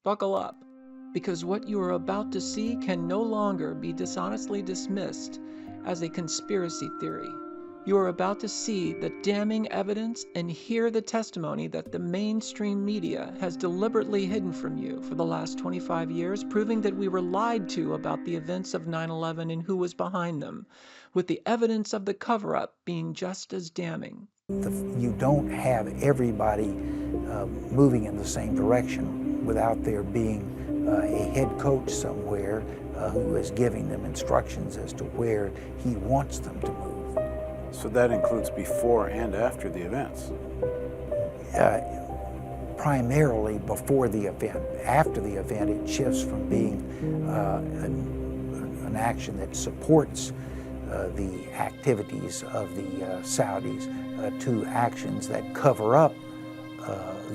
Buckle up, because what you are about to see can no longer be dishonestly dismissed as a conspiracy theory. You are about to see the damning evidence and hear the testimony that the mainstream media has deliberately hidden from you for the last 25 years, proving that we were lied to about the events of 9/11 and who was behind them, with the evidence of the cover-up being just as damning. You don't have everybody moving in the same direction without there being a head coach somewhere who is giving them instructions as to where he wants them to move. So that includes before and after the events? Primarily before the event. After the event, it shifts from being an action that supports the activities of the Saudis to actions that cover up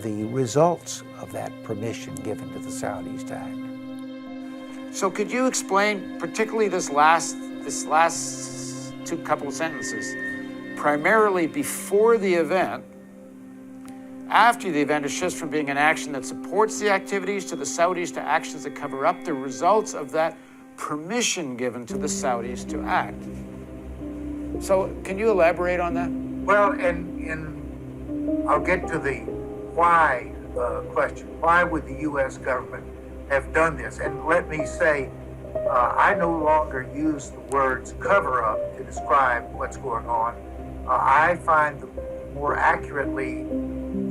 the results of that permission given to the Saudis to act. So could you explain particularly this last couple of sentences? Primarily before the event, after the event, it shifts from being an action that supports the activities to the Saudis to actions that cover up the results of that permission given to the Saudis to act. So can you elaborate on that? Well, I'll get to the why question. Why would the U.S. government have done this? And let me say, I no longer use the words cover up to describe what's going on. I find more accurately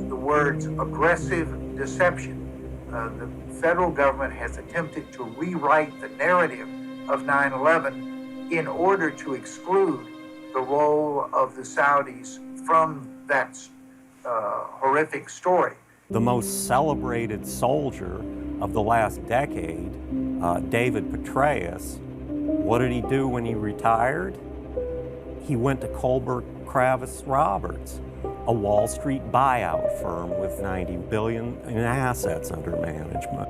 the words aggressive deception. The federal government has attempted to rewrite the narrative of 9/11 in order to exclude the role of the Saudis from that horrific story. The most celebrated soldier of the last decade, David Petraeus, what did he do when he retired? He went to Colbert Kravis Roberts, a Wall Street buyout firm with $90 billion in assets under management.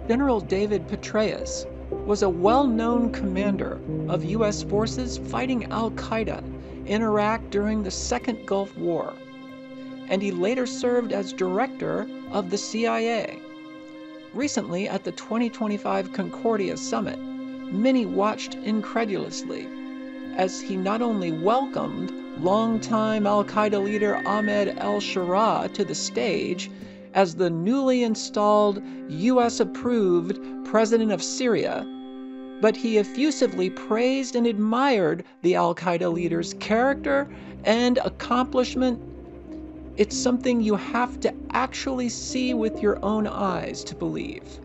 General David Petraeus was a well-known commander of U.S. forces fighting al-Qaeda in Iraq during the Second Gulf War, and he later served as director of the CIA. Recently, at the 2025 Concordia Summit, many watched incredulously as he not only welcomed longtime al-Qaeda leader Ahmed al-Sharaa to the stage as the newly installed U.S.-approved president of Syria, but he effusively praised and admired the al-Qaeda leader's character and accomplishment. It's something you have to actually see with your own eyes to believe.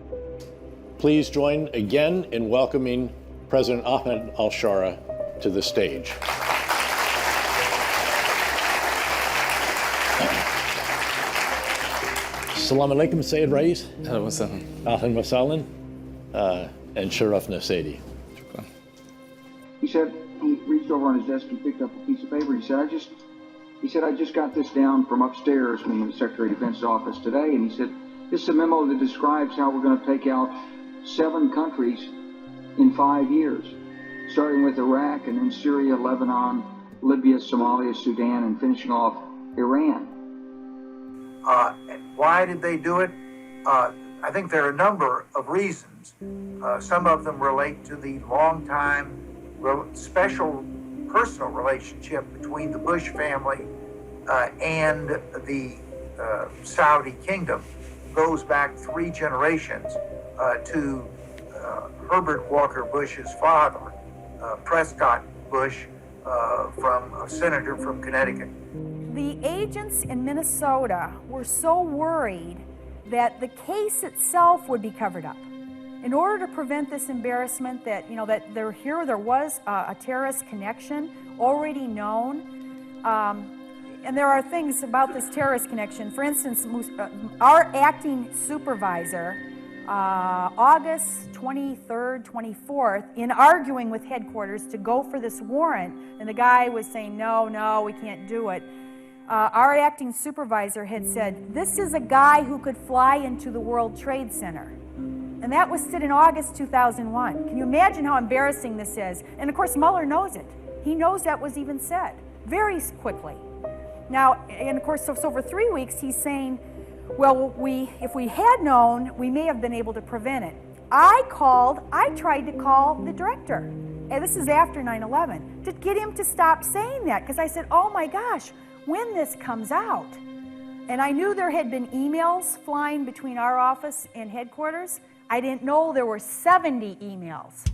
Please join again in welcoming President Ahmed al-Sharaa to the stage. Assalamu alaikum, Sayyid Rais. Ahlan wa sahlan. Ahlan wa sahlan. And Sharafna Sayyidi. He said, he reached over on his desk and picked up a piece of paper. He said, I just got this down from upstairs from the Secretary of Defense's office today. And he said, this is a memo that describes how we're going to take out 7 countries in 5 years, starting with Iraq and then Syria, Lebanon, Libya, Somalia, Sudan, and finishing off Iran. Why did they do it? I think there are a number of reasons. Some of them relate to the long-time special personal relationship between the Bush family and the Saudi kingdom. Goes back 3 generations to Herbert Walker Bush's father, Prescott Bush, from a senator from Connecticut. The agents in Minnesota were so worried that the case itself would be covered up. In order to prevent this embarrassment that, that there was a terrorist connection already known, and there are things about this terrorist connection. For instance, our acting supervisor, August 23rd, 24th, in arguing with headquarters to go for this warrant, and the guy was saying, no, we can't do it. Our acting supervisor had said, this is a guy who could fly into the World Trade Center. And that was said in August 2001. Can you imagine how embarrassing this is? And of course, Mueller knows it. He knows that was even said very quickly. Now, and of course, so for 3 weeks, he's saying, Well, if we had known, we may have been able to prevent it. I tried to call the director, and this is after 9/11, to get him to stop saying that, because I said, oh my gosh, when this comes out. And I knew there had been emails flying between our office and headquarters. I didn't know there were 70 emails.